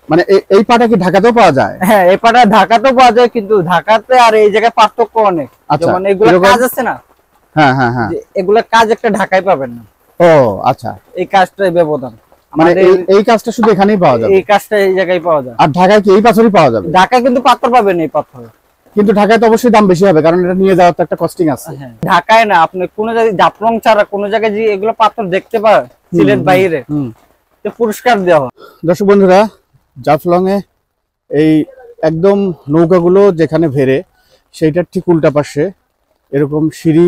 মানে এই পাটা কি ঢাকাতেও পাওয়া যায়? হ্যাঁ, এই পাটা ঢাকাতেও পাওয়া যায়, কিন্তু ঢাকাতে আর এই জায়গায় পার্থক্য অনেক। যেমন এগুলা কাজ আছে না, হ্যাঁ হ্যাঁ হ্যাঁ, এগুলা কাজ একটা ঢাকায় পাবেন না। ও আচ্ছা, এই কাজটাই ব্যবধান। মানে এই কাজটা শুধু এখানেই পাওয়া যাবে? এই কাজটা এই জায়গায় পাওয়া যায়। আর ঢাকায় কি এই পাথরই পাওয়া যাবে? ঢাকায় কিন্তু পাথর পাবেন, এই পাথর। কিন্তু ঢাকায় তো অবশ্যই দাম বেশি হবে, কারণ এটা নিয়ে যাওয়ার তো একটা কস্টিং আছে। ঢাকায় না, আপনি কোন জায়গায় জাফলং ছাড়া কোন জায়গায় যে এগুলো পাথর দেখতে পায় সিলেট বাইরে, তো পুরস্কার দেওয়া হয়। দর্শক বন্ধুরা, জাফলং এ এই একদম নৌকাগুলো যেখানে ভেড়ে, সেইটার ঠিক উল্টা পাশে এরকম সিঁড়ি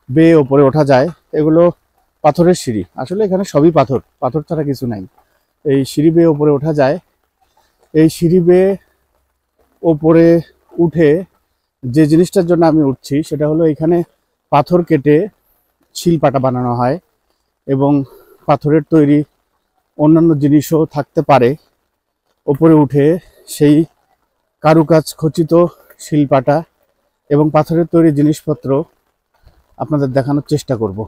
বেয়ে ওপরে ওঠা যায়। এগুলো পাথরের সিঁড়ি, আসলে এখানে সবই পাথর, পাথর ছাড়া কিছু নাই। এই সিঁড়ি বেয়ে ওপরে ওঠা যায়। এই সিঁড়ি বেয়ে ওপরে উঠে যে জিনিসটার জন্য আমি উঠছি সেটা হলো, এখানে পাথর কেটে শিলপাটা বানানো হয় এবং পাথরের তৈরি অন্যান্য জিনিসও থাকতে পারে। ওপরে উঠে সেই কারুকাজ খচিত শিলপাটা এবং পাথরের তৈরি জিনিসপত্র আপনাদের দেখানোর চেষ্টা করব।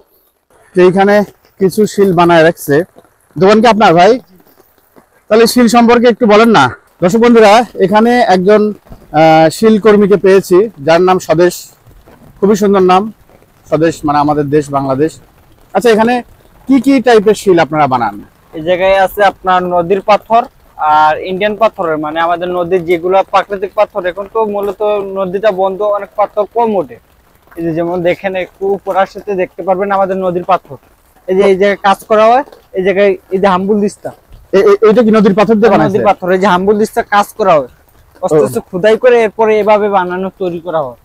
এইখানে কিছু শিল বানায় রাখছে। দোকান কি আপনার ভাই? তাহলে শিল সম্পর্কে একটু বলেন না। দর্শক বন্ধুরা, এখানে একজন শিলকর্মীকে পেয়েছি যার নাম স্বদেশ। খুবই সুন্দর নাম, স্বদেশ, মানে আমাদের দেশ বাংলাদেশ। আচ্ছা, এখানে কি কি টাইপের শিল আপনারা বানান? এই জায়গায় আছে আপনার নদীর পাথর আর ইন্ডিয়ান পাথরের, মানে আমাদের নদীর যেগুলো প্রাকৃতিক পাথর। এখন তো মূলত নদীটা বন্ধ, অনেক পাথর কম ওঠে। এই যে যেমন দেখেন, একটু উপরার সাথে দেখতে পারবেন আমাদের নদীর পাথর। এই যে এই জায়গায় কাজ করা হয়, এই জায়গায় এই যে হাম্বুল দিস্তা, এইটা কি নদীর পাথর দিয়ে বানানো? নদীর পাথর, এই যে হাম্বুল দিস্তা কাজ করা হয়, আস্তে আস্তে খোদাই করে এরপরে এভাবে বানানো তৈরি করা হয়।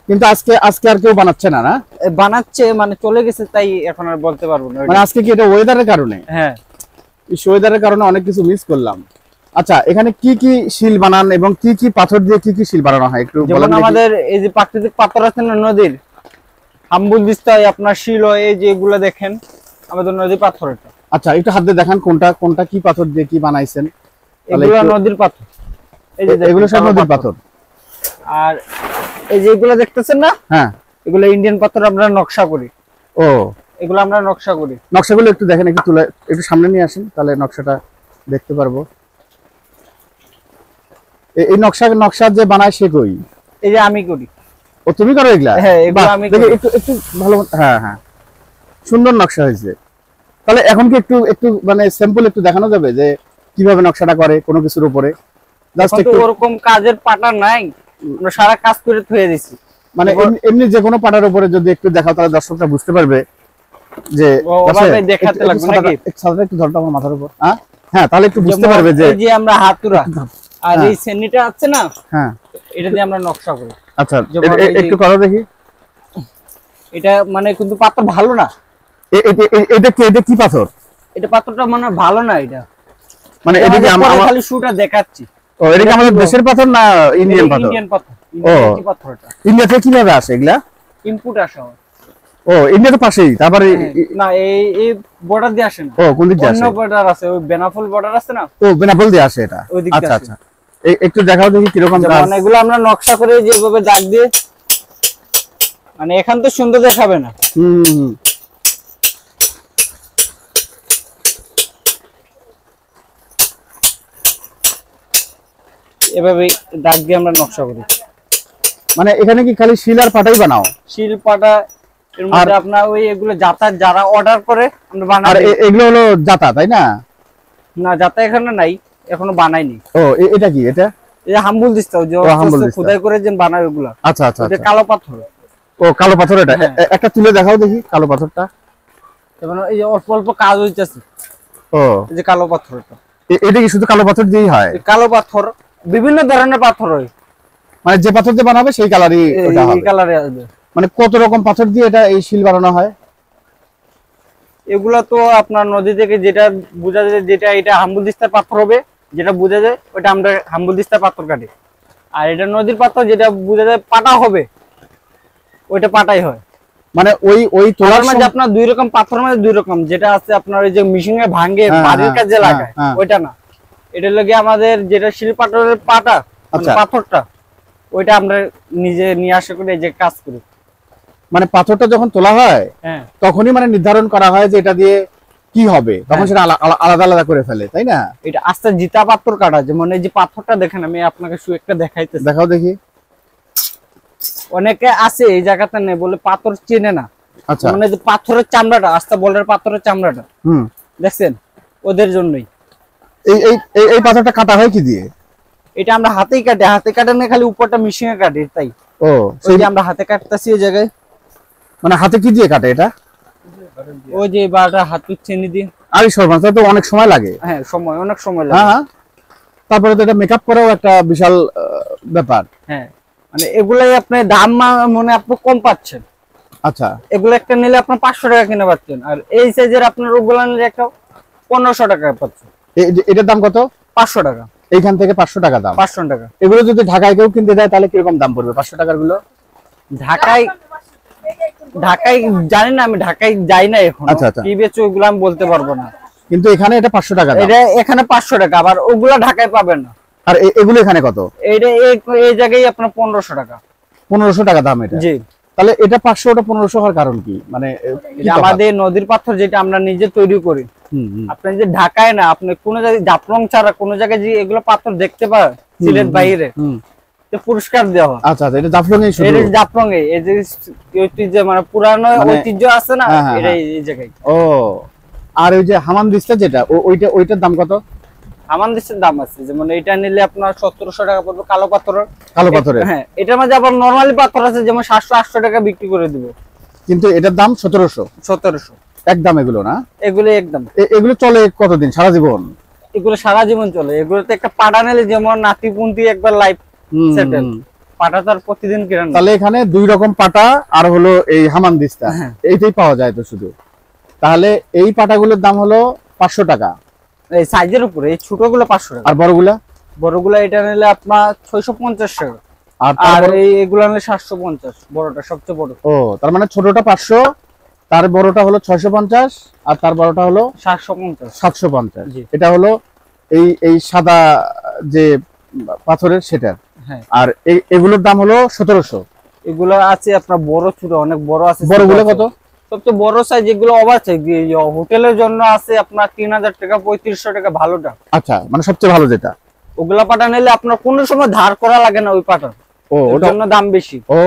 কিন্তু আজকে আর কেউ বানাচ্ছে না? না বানাচ্ছে, মানে চলে গেছে, তাই এখন আর বলতে পারবো না। মানে আজকে কি এটা ওয়েদারের কারণে? হ্যাঁ, এই ওয়েদারের কারণে অনেক কিছু মিস করলাম। আচ্ছা, এখানে কি কি শিল বানান এবং কি কি পাথর দিয়ে কি কি শিল বানানো হয় একটু বলেন। আমাদের এই যে প্রাকৃতিক পাথর আছে না নদীর, হাম্বুল দিস্তা, আপনার শিল, এই যে এগুলো দেখেন আমাদের নদীর পাথর। এটা আচ্ছা, একটু হাত দিয়ে দেখান কোনটা কোনটা কি পাথর দিয়ে কি বানাইছেন। এগুলো নদীর পাথর, এই যে এগুলো সব নদীর পাথর। আর এই যে এগুলো দেখতেছেন না, হ্যাঁ, এগুলো ইন্ডিয়ান পাথর, আমরা নকশা করি। ও, এগুলো আমরা নকশা করি। নকশাগুলো একটু দেখেন, একটু তুলে একটু সামনে নিয়ে আসেন, তাহলে নকশাটা দেখতে পারবো। এই নকশা যে বানায় সে কই? এই যে আমি করি। ও, তুমি করো এগুলা? হ্যাঁ, এগুলো আমি করি। একটু ভালো, হ্যাঁ হ্যাঁ, সুন্দর নকশা হয়েছে। তাহলে এখন কি একটু মানে স্যাম্পল একটু দেখানো যাবে যে কিভাবে নকশাটা করে কোনো কিছুর উপরে? জাস্ট একটু ওরকম কাজের পাটা নাই, আমরা সারা কাজ করে থুয়ে দিছি। মানে এমনি যে কোনো পাটার উপরে যদি একটু দেখাও, তাহলে দর্শকরা বুঝতে পারবে যে ওভাবে দেখাতে লাগবে নাকি? একটু ধরটা আমার মাথার উপর, হ্যাঁ হ্যাঁ, তাহলে একটু বুঝতে পারবে যে এই যে আমরা হাতুড়া আর এই সেনিটা আছে না, হ্যাঁ, এটা দিয়ে আমরা নকশা করি। আচ্ছা, একটু করো দেখি। এটা মানে কিন্তু পাথর ভালো না। এটা কি পাথর? এটা পাথরটা মানে ভালো না। এটা মানে এদিকে আমরা খালি শুটা দেখাচ্ছি। ও, এটা কি আমাদের দেশের পাথর না ইন্ডিয়ান পাথর? ইন্ডিয়ান পাথর। ইন্ডিয়ান পাথর। এটা ইন্ডিয়া থেকে কিভাবে আসে এগুলা? ইনপুট আসে। ও, ইন্ডিয়া তো পাশেই, তারপরে না এই বর্ডার দিয়ে আসে না। ও, কোন দিক দিয়ে আসে? অন্য বর্ডার আছে, ওই বেনাপোল বর্ডার আছে না, ও বেনাপোল দিয়ে আসে এটা। আচ্ছা আচ্ছা, একটু দেখাও দেখি কি রকম কাজ। মানে এগুলো আমরা নকশা করে যেভাবে দাগ দিয়ে, মানে এখান তো সুন্দর দেখাবে না। এভাবে দাগ দিয়ে আমরা নকশা করি। মানে এখানে কি খালি শিল আর পাটাই বানাও? শিল পাটা, এর মধ্যে আপনার ওই এগুলো জাতা যারা অর্ডার করে আমরা বানাই। আর এগুলো হলো জাতা, তাই না? না, জাতা এখানে নাই, এখনো বানাইনি। ও, এটা কি? এটা এই যে হাম্বুল দিস্তা, ওই যে খোদাই করে যে বানায় ওগুলা। আচ্ছা আচ্ছা, এটা কালো পাথর। ও, কালো পাথর। এটা একটা তুলে দেখাও দেখি কালো পাথরটা। এবং এই যে অল্প অল্প কাজ হইতেছে। ও, এই যে কালো পাথর। এটা কি শুধু কালো পাথর দিয়েই হয়? কালো পাথর, বিভিন্ন ধরনের পাথর হয়, মানে যে পাথর দিয়ে বানাবে সেই কালারই ওটা হবে। এই কালারে আসবে। মানে কত রকম পাথর দিয়ে এটা এই শিল বানানো হয়? এগুলা তো আপনার নদী থেকে যেটা বোঝা যায়, যেটা এটা হাম্বুল দিস্তার পাথর হবে, যেটা বোঝা যায় ওটা আমরা হাম্বুল দিস্তার পাথর কাটি। আর এটা নদীর পাথর, যেটা বোঝা যায় পাটা হবে, ওইটা পাটাই হয়। মানে ওই তোলার মাঝে আপনার দুই রকম পাথর, মানে দুই রকম, যেটা আছে আপনার ওই যে মেশিনে ভাঙে বাড়ির কাজে লাগায়, ওইটা না। এটা লাগে আমাদের যেটা শিল পাথরের পাটা, পাথরটা, ওইটা আমরা নিজে নিয়ে আসা করে এই যে কাজ করি। মানে পাথরটা যখন তোলা হয় তখনই মানে নির্ধারণ করা হয় যে এটা দিয়ে কি হবে তখন হ্যাঁ। সেটা আলাদা আলাদা করে ফেলে, তাই না? এটা আস্তে জিতা পাথর কাটা, যেমন এই যে পাথরটা দেখেন, আমি আপনাকে শুধু একটা দেখাইতেছি। দেখাও দেখি। অনেকে আছে এই জায়গাতে নেই বলে পাথর চেনে না। আচ্ছা, মানে যে পাথরের চামড়াটা, আস্তে বলের পাথরের চামড়াটা হুম, দেখছেন, ওদের জন্যই। এই এই এই- এই পাথরটা কাটা হয় কি দিয়ে? এটা আমরা হাতেই কাটে, হাতে কাটে না, খালি উপরটা মেশিনে কাটে, তাই ও, ওই যে আমরা হাতে কাটতেছি এই জায়গায়, মানে হাতে কি দিয়ে কাটে এটা? ওই যে বারটা হাত চিনি দিয়ে। আরে সর্বান, তো অনেক সময় লাগে। হ্যাঁ, সময় অনেক সময় হ্যাঁ লাগে। হ্যাঁ। তারপরে তো এটা মেকআপ করাও একটা বিশাল ব্যাপার। হ্যাঁ, মানে এগুলাই আপনি দাম মনে আপনি কম পাচ্ছেন। আচ্ছা, এগুলো একটা নিলে আপনার 500 টাকা কিনে পাচ্ছেন, আর এই সাইজের আপনার ওগুলো নিলে একটা 1500 টাকা পাচ্ছেন। এটার দাম কত? 500 টাকা। এইখান থেকে 500 টাকা দাম। 500 টাকা। এগুলো যদি ঢাকায় কেউ কিনতে দেয় তাহলে কিরকম দাম পড়বে 500 টাকার গুলো? ঢাকায় ঢাকায় জানি না, আমি ঢাকায় যাই না এখন। আচ্ছা, আচ্ছা। কি বেচো ওগুলো আমি বলতে পারবো না। কিন্তু এখানে এটা 500 টাকা দাম। এটা এখানে 500 টাকা, আবার ওগুলা ঢাকায় পাবেন না। আর এগুলো এখানে কত? এইটা এই জায়গায় আপনার 1500 টাকা। 1500 টাকা দাম এটা। জি। তাহলে এটা 500 ওটা 1500 হওয়ার কারণ কি? মানে কি এটা তফাৎ? আমাদের নদীর পাথর, যেটা আমরা নিজে তৈরি করি। হুম, হুম। আপনি যে ঢাকায় না, আপনি কোন জায়গায় জাফলং ছাড়া কোন জায়গায় যে এগুলো পাথর দেখতে পান সিলেট বাইরে, হুম। তো পুরস্কার দেওয়া হয়। আচ্ছা আচ্ছা, এটা জাফলং এই শুধু? এটা জাফলং এ এই যে ঐতিহ্য, মানে পুরানো মানে- ঐতিহ্য আছে না, হ্যাঁ, হ্যাঁ, এটা এই জায়গায়। ও, আর ওই যে হামানদিস্তা যেটা ওইটার দাম কত? আমার দেশের দাম আছে, যেমন এটা নিলে আপনার 1700 টাকা পড়বে কালো পাথরের। কালো পাথরের? হ্যাঁ, এটার মধ্যে আবার নরমালি পাথর আছে, যেমন 700-800 টাকা বিক্রি করে দিব। কিন্তু এটার দাম 1700 1700 একদম। এগুলো না, এগুলো একদম। এগুলো চলে কতদিন? সারা জীবন? এগুলো সারা জীবন চলে। এগুলোতে একটা পাটা নিলে যেমন নাতিপুন্তি একবার লাইফ হুম, সেটেল। হুম। পাটা তো আর প্রতিদিন কিনেন না। তাহলে এখানে দুই রকম পাটা আর হলো এই হামানদিস্তা, হ্যাঁ। এইটাই পাওয়া যায় তো শুধু। তাহলে এই পাটাগুলোর দাম হলো 500 টাকা, এই সাইজের উপরে এই ছোটগুলো 500 টাকা, আর বড়গুলা? বড়গুলো এটা নিলে আপনার 650 টাকা, আর আর এইগুলো নিলে 750, বড়টা সবচেয়ে বড়। ও, তার মানে ছোটটা 500, তার বড়টা হলো 650, আর তার বড়টা হলো 750। 750। জি। এটা হলো এই এই সাদা যে পাথরের সেটার। হ্যাঁ, আর এগুলোর দাম হলো 1700। এগুলো আছে আপনার বড় ছোট, অনেক বড় আছে। ছোট বড়গুলো আছে। কত? সবচেয়ে বড় সাইজ যেগুলো ওভার সাইজ হোটেলের জন্য আছে আপনার 3000 টাকা 3500 টাকা ভালোটা। আচ্ছা, মানে সবচেয়ে ভালো যেটা। ওগুলা পাটা নিলে আপনার কোনো সময় ধার করা লাগে না ওই পাটা, ও, ওর ওটা। জন্য দাম বেশি। ও,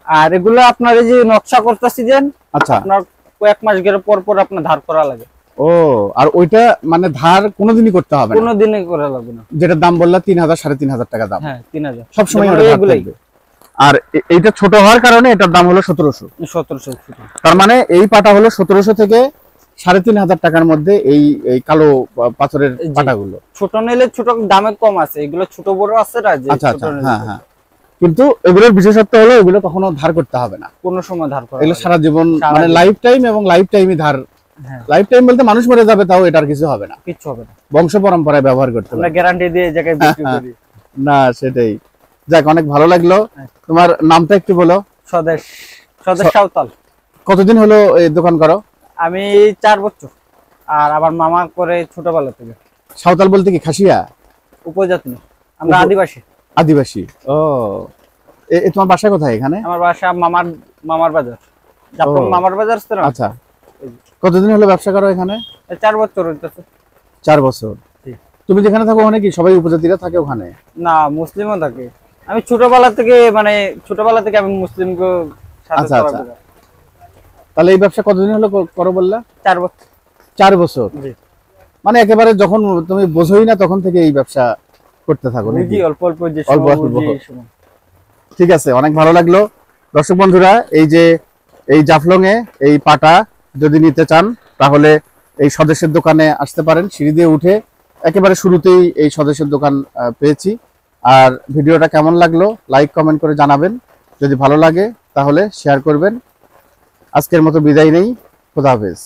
আর এগুলো আপনার এই যে নকশা করতেছি যে, আচ্ছা। আপনার কয়েক মাস গেলে পর পর আপনার ধার করা লাগে। ও, আর ওইটা মানে ধার কোনোদিনই করতে হবে না? কোনোদিনই করা লাগবে না। যেটার দাম বললা 3000 3500 টাকা দাম। হ্যাঁ, 3000 সবসময় যেমন ওটা ধার এগুলাই থাকবে। আর এইটা ছোট হওয়ার কারণে এটার দাম হলো 1700। 1700 ছোট। তার মানে এই পাটা হলো 1700 থেকে 3500 টাকার মধ্যে এই এই কালো পাথরের জি। পাটাগুলো। ছোট নিলে ছোট দামে কম আছে, এগুলো ছোট বড় আছে না যে আচ্ছা ছোট আচ্ছা, নিলে হ্যাঁ হ্যাঁ। কিন্তু এগুলোর বিশেষত্ব হলো এগুলো কখনো ধার করতে হবে না। কোনো সময় ধার করা এগুলো লাগে না। সারা জীবন, সারা মানে জীবন। লাইফ টাইম, এবং লাইফ টাইমই ধার। হ্যাঁ, লাইফ টাইম বলতে মানুষ মরে যাবে তাও এটার কিছু হবে না, কিচ্ছু হবে না। বংশ পরম্পরায় ব্যবহার করতে আমরা পারবে। গ্যারান্টি দিয়ে এই জায়গায় বিক্রি করি। না, সেটাই। যাক, অনেক ভালো লাগলো। হ্যাঁ। তোমার নামটা একটু বলো। স্বদেশ সাঁওতাল। কতদিন হলো এই দোকান করো? আমি 4 বছর। আর আমার মামা করে ছোটবেলা থেকে। সাঁওতাল বলতে কি খাসিয়া? উপজাতি না, আমরা আদিবাসী। আদিবাসী। ও, তোমার বাসা কোথায় এখানে? আমার বাসা মামার বাজার, জাফলং ও। মামার বাজার আছে না? আচ্ছা, কতদিন হলো ব্যবসা করো এখানে? 4 বছর হইতেছে। 4 বছর। জি। তুমি যেখানে থাকো ওখানে কি সবাই উপজাতিরা থাকে ওখানে? না, মুসলিমও থাকে। আমি ছোটবেলা থেকে আমি মুসলিমকে সাথে আচ্ছা, আচ্ছা। চলাফেরা। তাহলে এই ব্যবসা কতদিন হলো করো বললা? 4 বছর। 4 বছর। জি। মানে একেবারে যখন তুমি বোঝোই না তখন থেকে এই ব্যবসা করতে থাকো নাকি? বুঝি অল্প অল্প যে অল্প সময় অল্প। বুঝি এই সময়। ঠিক আছে, অনেক ভালো লাগলো। দর্শক বন্ধুরা, এই যে এই জাফলং এ এই পাটা যদি নিতে চান তাহলে এই স্বদেশের দোকানে আসতে পারেন। সিঁড়ি দিয়ে উঠে একেবারে শুরুতেই এই স্বদেশের দোকান পেয়েছি। আর ভিডিওটা কেমন লাগলো লাইক কমেন্ট করে জানাবেন। যদি ভালো লাগে তাহলে শেয়ার করবেন। আজকের মতো বিদায় নেই, খোদা হাফেজ।